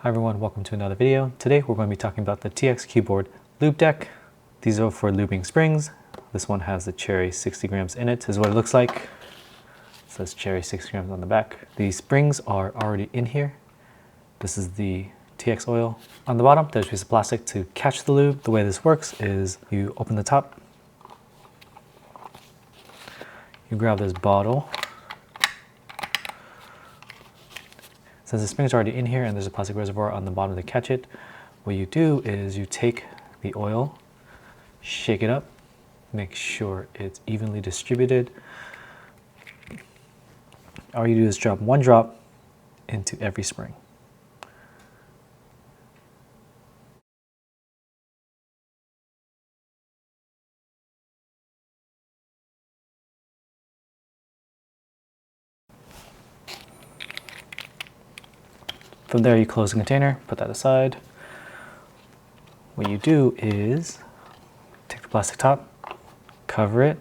Hi everyone, welcome to another video. Today we're going to be talking about the TX keyboard lube deck. These are for lubing springs. This one has the cherry 60 grams in it. This is what it looks like. It says cherry 60 grams on the back. The springs are already in here. This is the TX oil. On the bottom there's a piece of plastic to catch the lube. The way this works is you open the top, you grab this bottle. Since the spring's already in here and there's a plastic reservoir on the bottom to catch it, what you do is you take the oil, shake it up, make sure it's evenly distributed. All you do is drop one drop into every spring. From there you close the container, put that aside. What you do is take the plastic top, cover it.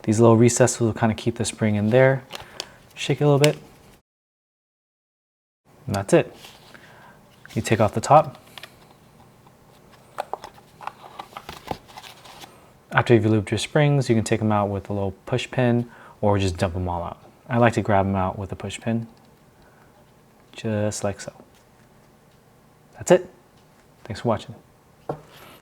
These little recesses will kind of keep the spring in there. Shake it a little bit. And that's it. You take off the top. After you've lubed your springs, you can take them out with a little push pin or just dump them all out. I like to grab them out with a push pin, just like so. That's it. Thanks for watching.